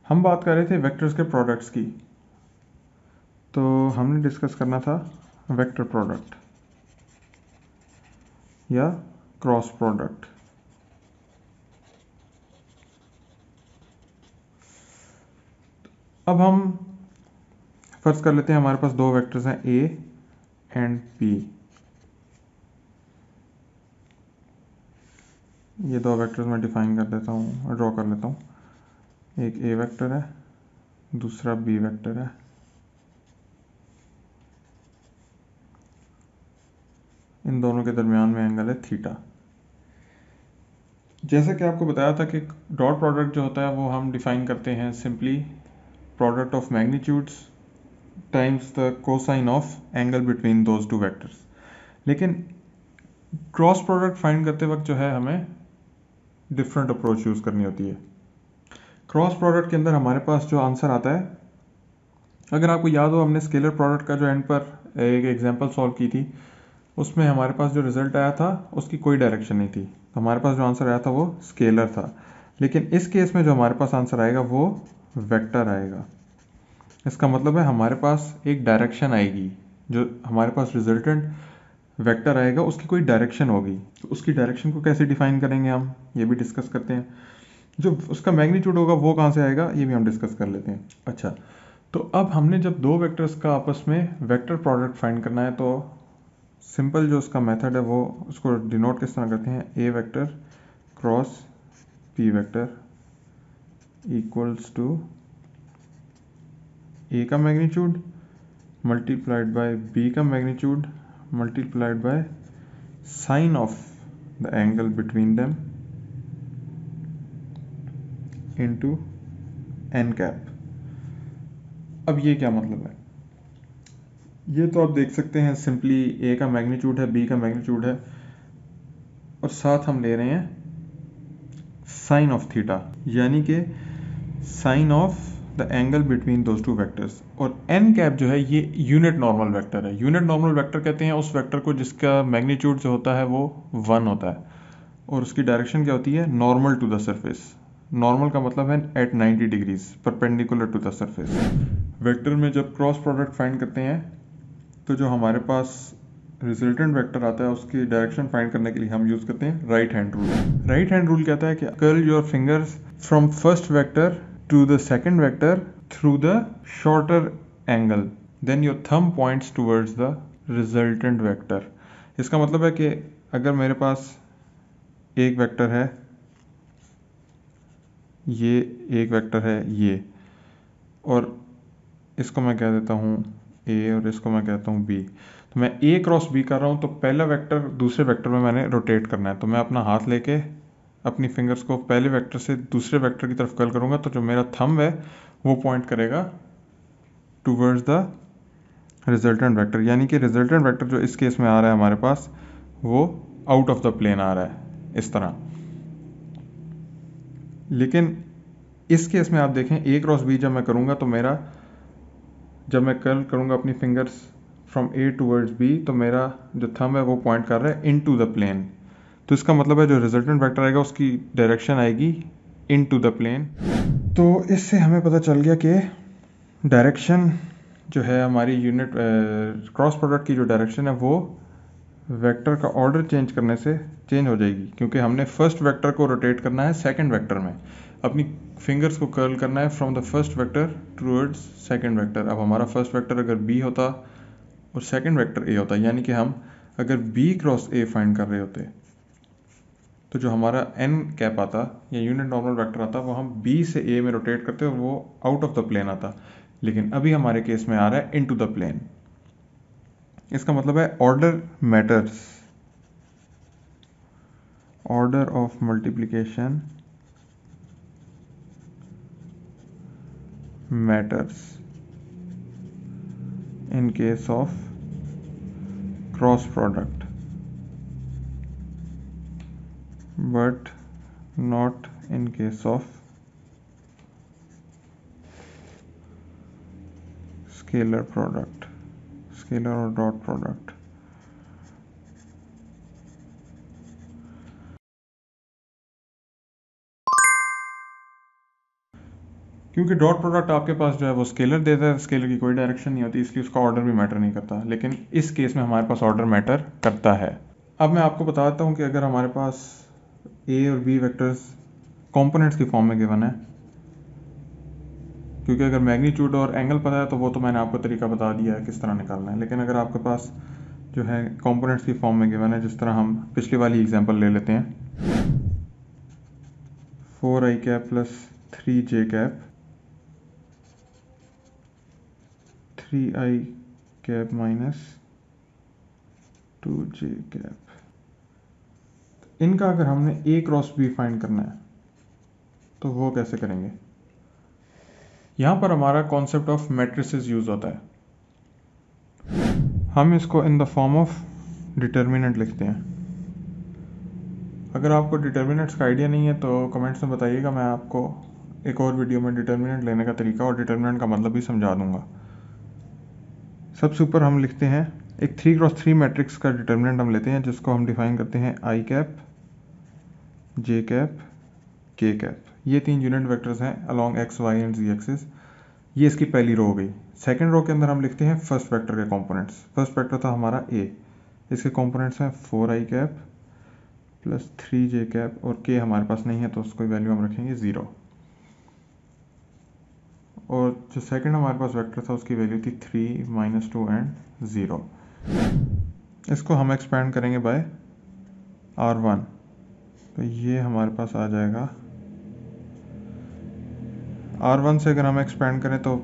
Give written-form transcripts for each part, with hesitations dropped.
हम बात कर रहे थे वेक्टर्स के प्रोडक्ट्स की, तो हमने डिस्कस करना था वेक्टर प्रोडक्ट या क्रॉस प्रोडक्ट। अब हम फर्ज कर लेते हैं हमारे पास दो वेक्टर्स हैं ए एंड बी। ये दो वेक्टर्स मैं डिफाइन कर देता हूँ, ड्रॉ कर लेता हूँ। एक ए वेक्टर है, दूसरा बी वेक्टर है। इन दोनों के दरमियान में एंगल है थीटा। जैसा कि आपको बताया था कि डॉट प्रोडक्ट जो होता है वो हम डिफाइन करते हैं simply product of magnitudes times the cosine of angle between those two vectors. लेकिन क्रॉस प्रोडक्ट फाइंड करते वक्त जो है हमें डिफरेंट अप्रोच यूज़ करनी होती है। क्रॉस प्रोडक्ट के अंदर हमारे पास जो आंसर आता है, अगर आपको याद हो हमने स्केलर प्रोडक्ट का जो एंड पर एक एग्जांपल सॉल्व की थी, उसमें हमारे पास जो रिजल्ट आया था उसकी कोई डायरेक्शन नहीं थी, तो हमारे पास जो आंसर आया था वो स्केलर था। लेकिन इस केस में जो हमारे पास आंसर आएगा वो वेक्टर आएगा। इसका मतलब है हमारे पास एक डायरेक्शन आएगी, जो हमारे पास रिजल्टेंट वेक्टर आएगा उसकी कोई डायरेक्शन होगी। तो उसकी डायरेक्शन को कैसे डिफाइन करेंगे हम, ये भी डिस्कस करते हैं। जो उसका मैग्नीट्यूड होगा वो कहाँ से आएगा ये भी हम डिस्कस कर लेते हैं। अच्छा, तो अब हमने जब दो वेक्टर्स का आपस में वेक्टर प्रोडक्ट फाइंड करना है, तो सिंपल जो उसका मेथड है वो उसको डिनोट किस तरह करते हैं, A vector cross B vector equals to A का मैग्नीट्यूड मल्टीप्लाइड बाय बी का magnitude multiplied by sine of the angle between them into an cap. अब ये क्या मतलब है, ये तो आप देख सकते हैं सिंपली ए का मैग्नीट्यूड है, बी का मैग्नीट्यूड है, और साथ हम ले रहे हैं साइन ऑफ थीटा, यानी कि sine of the angle between those two vectors. और एन कैप जो है ये यूनिट नॉर्मल वेक्टर है। यूनिट नॉर्मल वेक्टर कहते हैं उस वेक्टर को जिसका मैग्नीट्यूड जो होता है वो 1 होता है, और उसकी डायरेक्शन क्या होती है, normal to the surface. Normal का मतलब है at 90 degrees perpendicular to the surface. Vector में जब क्रॉस प्रोडक्ट फाइंड करते हैं तो जो हमारे पास रिजल्टेंट वेक्टर आता है उसकी डायरेक्शन फाइंड करने के लिए हम यूज करते हैं right hand rule. Right hand rule कहता है कि curl your fingers from first vector to the second vector through the shorter angle, then your thumb points towards the resultant vector. इसका मतलब है कि अगर मेरे पास एक वेक्टर है, ये एक वेक्टर है ये, और इसको मैं कह देता हूँ ए और इसको मैं कहता हूँ बी, तो मैं ए क्रॉस बी कर रहा हूँ, तो पहला वेक्टर दूसरे वेक्टर में मैंने रोटेट करना है, तो मैं अपना हाथ लेके अपनी फिंगर्स को पहले वेक्टर से दूसरे वेक्टर की तरफ कर्ल करूँगा, तो जो मेरा थंब है वो पॉइंट करेगा टूवर्ड्स द रिजल्टेंट वेक्टर, यानी कि रिजल्टेंट वेक्टर जो इस केस में आ रहा है हमारे पास वो आउट ऑफ द प्लेन आ रहा है इस तरह। लेकिन इस केस में आप देखें ए क्रॉस बी जब मैं करूँगा तो मेरा, जब मैं कर्ल करूँगा अपनी fingers from A towards B, तो मेरा जो थंब है वो पॉइंट कर रहा है इन टू द प्लेन। तो इसका मतलब है जो रिजल्टेंट वेक्टर आएगा उसकी डायरेक्शन आएगी इन टू द प्लेन। तो इससे हमें पता चल गया कि डायरेक्शन जो है हमारी यूनिट क्रॉस प्रोडक्ट की जो डायरेक्शन है वो वेक्टर का ऑर्डर चेंज करने से चेंज हो जाएगी, क्योंकि हमने फर्स्ट वेक्टर को रोटेट करना है सेकंड वेक्टर में, अपनी फिंगर्स को कर्ल करना है from the first vector towards second vector. अब हमारा फर्स्ट वेक्टर अगर बी होता और सेकंड वेक्टर ए होता, यानी कि हम अगर बी क्रॉस ए फाइंड कर रहे होते, तो जो हमारा एन कैप आता या यूनिट नॉर्मल वेक्टर आता वो हम बी से ए में रोटेट करते और वो आउट ऑफ द प्लेन आता। लेकिन अभी हमारे केस में आ रहा है इनटू द प्लेन। इसका मतलब है order matters, order of multiplication matters in case of cross product but not in case of scalar product, scalar or dot product। क्योंकि डॉट प्रोडक्ट आपके पास जो है वो स्केलर देता है, स्केलर की कोई डायरेक्शन नहीं होती, इसलिए उसका ऑर्डर भी मैटर नहीं करता, लेकिन इस केस में हमारे पास ऑर्डर मैटर करता है। अब मैं आपको बताता हूँ कि अगर हमारे पास ए और बी वेक्टर्स कंपोनेंट्स की फॉर्म में गिवन है, क्योंकि अगर मैग्नीट्यूड और एंगल पता है तो वो तो मैंने आपको तरीका बता दिया है किस तरह निकालना है, लेकिन अगर आपके पास जो है कंपोनेंट्स की फॉर्म में गिवन है, जिस तरह हम पिछली वाली एग्जांपल ले लेते हैं, 4i cap plus 3j cap 3i cap minus 2j cap, इनका अगर हमने a क्रॉस b फाइंड करना है तो वो कैसे करेंगे। यहाँ पर हमारा कॉन्सेप्ट ऑफ मैट्रिसेस यूज होता है। हम इसको in the form of determinant लिखते हैं। अगर आपको डिटर्मिनेंट्स का आइडिया नहीं है तो कमेंट्स में बताइएगा, मैं आपको एक और वीडियो में डिटर्मिनेंट लेने का तरीका और डिटर्मिनेंट का मतलब भी समझा दूंगा। सबसे ऊपर हम लिखते हैं एक 3x3 मैट्रिक्स का डिटर्मिनेंट हम लेते हैं, जिसको हम डिफाइन करते हैं I cap, J cap, K cap. ये 3 यूनिट वेक्टर्स हैं along X Y and Z axis. ये इसकी पहली रो हो गई। सेकंड रो के अंदर हम लिखते हैं फर्स्ट वेक्टर के कंपोनेंट्स। फर्स्ट वेक्टर था हमारा ए, इसके कंपोनेंट्स हैं 4i cap plus 3j cap, और के हमारे पास नहीं है तो उसको वैल्यू हम रखेंगे 0। और जो सेकंड हमारे पास वेक्टर था उसकी वैल्यू थी 3, -2 एंड 0। इसको हम एक्सपेंड करेंगे बाय r1, तो ये हमारे पास आ जाएगा r1 से अगर हम एक्सपेंड करें तो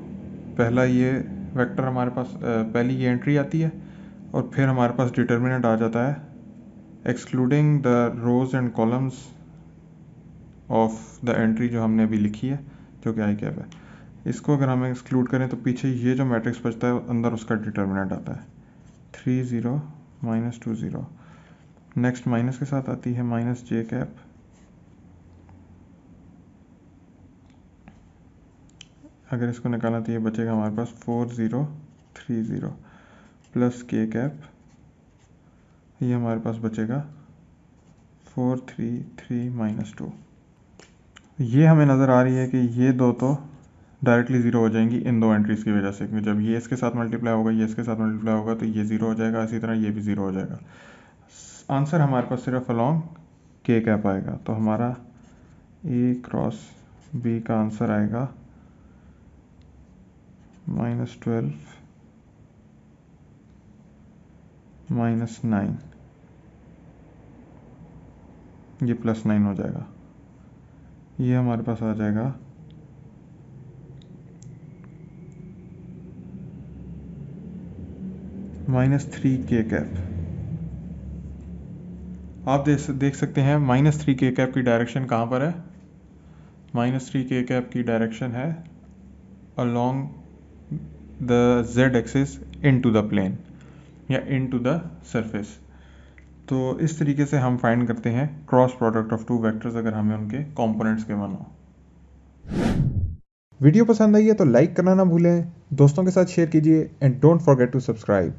पहला ये वेक्टर हमारे पास पहली ये एंट्री आती है, और फिर हमारे पास डिटर्मिनेंट आ जाता है excluding the rows and columns of the entry जो हमने अभी लिखी है, जो कि आई कैप है। इसको अगर हम एक्सक्लूड करें तो पीछे ये जो मैट्रिक्स बचता है अंदर उसका डिटर्मिनेंट आता है 3 0 -2 0। नेक्स्ट माइनस के साथ आती है -j कैप, अगर इसको निकालना तो ये बचेगा हमारे पास 4 0 3 0 प्लस के कैप, ये हमारे पास बचेगा 4 3 3 -2। ये हमें नज़र आ रही है कि ये दो तो डायरेक्टली ज़ीरो हो जाएंगी इन दो एंट्रीज़ की वजह से, क्योंकि जब ये इसके साथ मल्टीप्लाई होगा, ये इसके साथ मल्टीप्लाई होगा, तो ये ज़ीरो हो जाएगा, इसी तरह ये भी ज़ीरो हो जाएगा। आंसर हमारे पास सिर्फ अलोंग के कैप आएगा, तो हमारा ए क्रॉस बी का आंसर आएगा -12 -9, ये +9 हो जाएगा। ये हमारे पास आ जाएगा -3 के कैप। आप देख सकते हैं -3 के कैप की डायरेक्शन कहाँ पर है। -3 के कैप की डायरेक्शन है along the z axis into the plane या इनटू द सरफेस। तो इस तरीके से हम फाइंड करते हैं cross product of two vectors अगर हमें उनके कंपोनेंट्स के वन हो। वीडियो पसंद आई है तो लाइक करना ना भूलें, दोस्तों के साथ शेयर कीजिए and don't forget to subscribe.